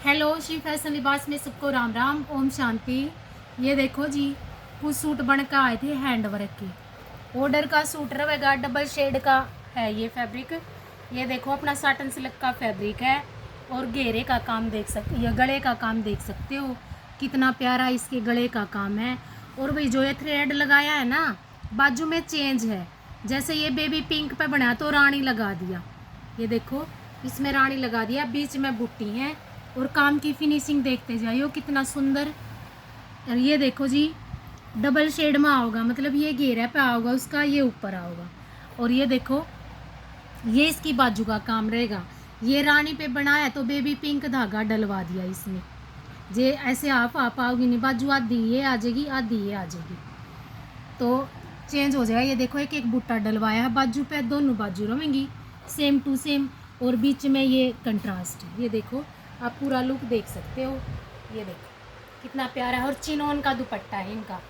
Hello, Shri fashion लिबास में सबको राम राम, ओम शांति। ये देखो जी, कुछ सूट बन के आए थे हैंड वर्क के। ऑर्डर का सूट रहेगा, डबल शेड का है ये फैब्रिक। ये देखो अपना साटन सिल्क का फैब्रिक है और घेरे का काम देख सकते, ये गले का काम देख सकते हो कितना प्यारा इसके गले का काम है। और भाई जो ये थ्रेड लगाया है ना, बाजू में चेंज है। जैसे ये बेबी पिंक पे बनाया तो रानी लगा दिया, ये देखो इसमें रानी लगा दिया, बीच में बुट्टी है और काम की फिनिशिंग देखते जाइयो कितना सुंदर। और ये देखो जी, डबल शेड में आओगा, मतलब ये घेरा पे आओगा उसका, ये ऊपर आओगा। और ये देखो ये इसकी बाजू का काम रहेगा। ये रानी पे बनाया तो बेबी पिंक धागा डलवा दिया इसमें। जे ऐसे आप आओगी नहीं, बाजू आधी ये आ जाएगी, आधी ये आ जाएगी, तो चेंज हो जाएगा। ये देखो एक एक बूटा डलवाया है बाजू पे, दोनों बाजू रहेंगी सेम टू सेम। और बीच में ये कंट्रास्ट है, ये देखो आप पूरा लुक देख सकते हो। ये देखो कितना प्यारा है। और चिनोन का दुपट्टा है इनका,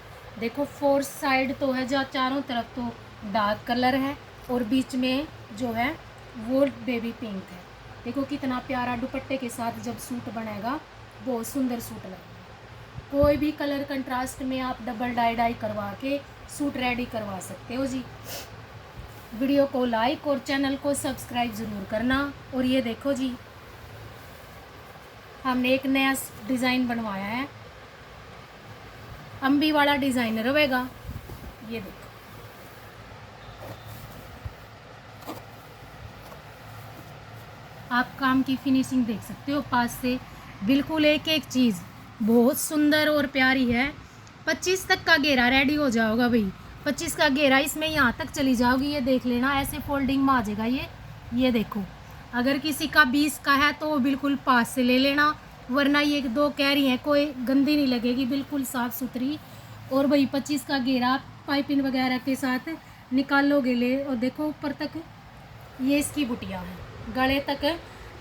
देखो फोर साइड तो है, जो चारों तरफ तो डार्क कलर है और बीच में जो है वो बेबी पिंक है। देखो कितना प्यारा दुपट्टे के साथ जब सूट बनेगा बहुत सुंदर सूट लगेगा। कोई भी कलर कंट्रास्ट में आप डबल डाई करवा के सूट रेडी करवा सकते हो जी। वीडियो को लाइक और चैनल को सब्सक्राइब ज़रूर करना। और ये देखो जी, हमने एक नया डिज़ाइन बनवाया है, अम्बी वाला डिज़ाइन रहेगा। ये देखो आप काम की फिनिशिंग देख सकते हो पास से, बिल्कुल एक एक चीज़ बहुत सुंदर और प्यारी है। 25 तक का घेरा रेडी हो जाओगा भाई, 25 का घेरा इसमें यहाँ तक चली जाओगी। ये देख लेना, ऐसे फोल्डिंग में आ जाएगा ये देखो। अगर किसी का 20 का है तो वो बिल्कुल पास से ले लेना, वरना ये दो कह रही हैं कोई गंदी नहीं लगेगी, बिल्कुल साफ़ सुथरी। और भाई 25 का घेरा पाइपिंग वगैरह के साथ निकालोगे ले। और देखो ऊपर तक ये इसकी बुटियाँ हैं, गले तक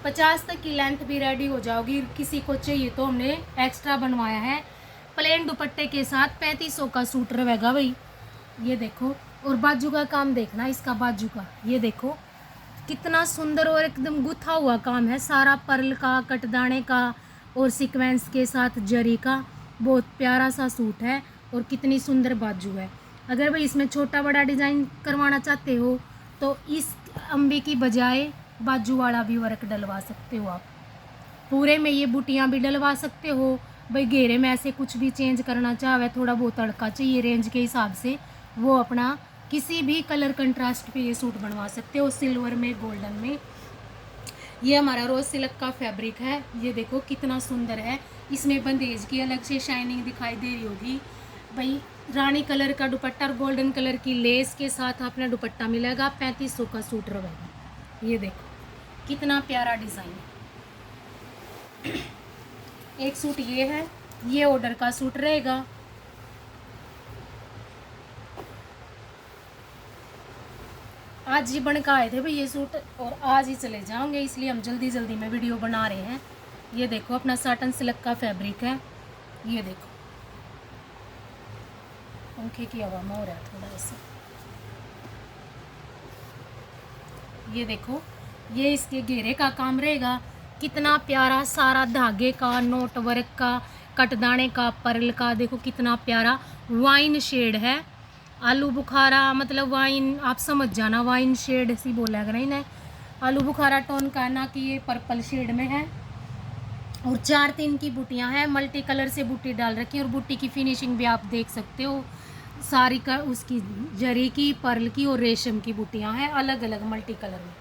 50 तक की लेंथ भी रेडी हो जाओगी। किसी को चाहिए तो हमने एक्स्ट्रा बनवाया है प्लेन दुपट्टे के साथ। 3500 का सूट रहेगा भाई। ये देखो, और बाजू का काम देखना इसका, बाजू का ये देखो कितना सुंदर और एकदम गुथा हुआ काम है सारा, पर्ल का, कटदाने का और सीक्वेंस के साथ जरी का। बहुत प्यारा सा सूट है और कितनी सुंदर बाजू है। अगर भाई इसमें छोटा बड़ा डिज़ाइन करवाना चाहते हो तो इस अम्बी की बजाय बाजू वाला भी वर्क डलवा सकते हो आप। पूरे में ये बूटियाँ भी डलवा सकते हो भाई। घेरे में ऐसे कुछ भी चेंज करना चाहे, थोड़ा बहुत तड़का चाहिए रेंज के हिसाब से, वो अपना किसी भी कलर कंट्रास्ट पे ये सूट बनवा सकते हो, सिल्वर में, गोल्डन में। ये हमारा रोज सिल्क का फैब्रिक है, ये देखो कितना सुंदर है। इसमें बंदेज की अलग से शाइनिंग दिखाई दे रही होगी भाई। रानी कलर का दुपट्टा और गोल्डन कलर की लेस के साथ अपना दुपट्टा मिलेगा। 3500 का सूट रहेगा। ये देखो कितना प्यारा डिज़ाइन है। एक सूट ये है, ये ऑर्डर का सूट रहेगा। आज ही बन के आए थे भाई ये सूट और आज ही चले जाओगे, इसलिए हम जल्दी जल्दी में वीडियो बना रहे हैं। ये देखो अपना साटन सिल्क का फैब्रिक है। ये देखो पंखे की हवा में हो रहा है थोड़ा ऐसे। ये देखो ये इसके घेरे का काम रहेगा, कितना प्यारा सारा धागे का, नोट वर्क का, कटदाने का, पर्ल का। देखो कितना प्यारा वाइन शेड है, आलू बुखारा मतलब वाइन, आप समझ जाना, वाइन शेड सी बोला कर इन्हें, आलू बुखारा टोन का, ना कि ये पर्पल शेड में है। और 4-3 की बूटियाँ हैं, मल्टी कलर से बूटी डाल रखी है। और बूटी की फिनिशिंग भी आप देख सकते हो, सारी का उसकी जरी की, पर्ल की और रेशम की बूटियाँ हैं अलग अलग मल्टी कलर में।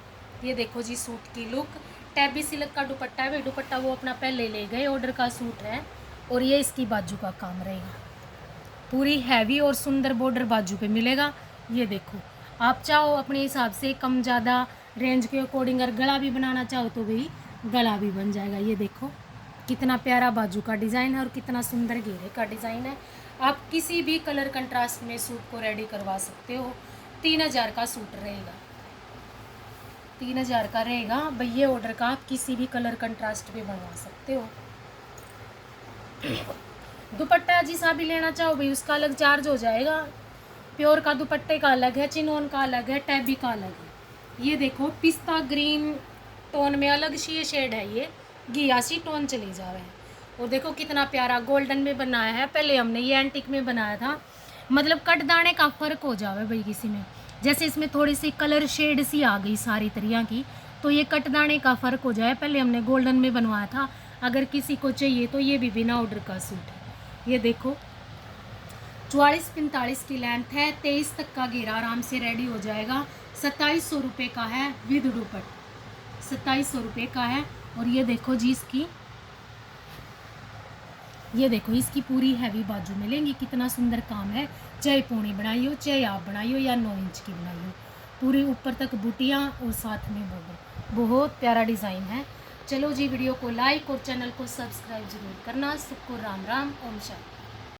ये देखो जी सूट की लुक, टैबी सिल्क का दुपट्टा है भाई। दुपट्टा वो अपना पहले ले गए, ऑर्डर का सूट है। और ये इसकी बाजू का काम रहेगा, पूरी हैवी और सुंदर बॉर्डर बाजू पे मिलेगा। ये देखो आप चाहो अपने हिसाब से कम ज़्यादा रेंज के अकॉर्डिंग अगर गला भी बनाना चाहो तो भी गला भी बन जाएगा। ये देखो कितना प्यारा बाजू का डिज़ाइन है और कितना सुंदर घेरे का डिज़ाइन है। आप किसी भी कलर कंट्रास्ट में सूट को रेडी करवा सकते हो। 3000 का सूट रहेगा, 3000 का रहेगा भाई। ये ऑर्डर का आप किसी भी कलर कंट्रास्ट पे बनवा सकते हो। दुपट्टा जिसा भी लेना चाहो भाई उसका अलग चार्ज हो जाएगा। प्योर का दुपट्टे का अलग है, चिनोन का अलग है, टैबी का अलग है। ये देखो पिस्ता ग्रीन टोन में अलग सी ये शेड है, ये घियासी टोन चली जावे। और देखो कितना प्यारा गोल्डन में बनाया है। पहले हमने ये एंटिक में बनाया था, मतलब कट दाने का फ़र्क हो जावे भाई किसी में, जैसे इसमें थोड़ी सी कलर शेड सी आ गई सारी तरह की, तो ये कट दाने का फ़र्क हो जाए। पहले हमने गोल्डन में बनवाया था। अगर किसी को चाहिए तो ये भी बिना ऑर्डर का सूट है। ये देखो 44-45 की लेंथ है, 23 तक का घेरा आराम से रेडी हो जाएगा। 2700 रुपये का है विद दुपट्टा, 2700 रुपये का है। और ये देखो जी इसकी, ये देखो इसकी पूरी हैवी बाजू मिलेंगी। कितना सुंदर काम है, चाहे पौनी बनाई हो, चाहे आप बनाई हो या 9 इंच की बनाई हो, पूरी ऊपर तक बूटियाँ और साथ में बॉर्डर, बहुत प्यारा डिज़ाइन है। चलो जी, वीडियो को लाइक और चैनल को सब्सक्राइब जरूर करना। सबको राम राम, ओम शांति।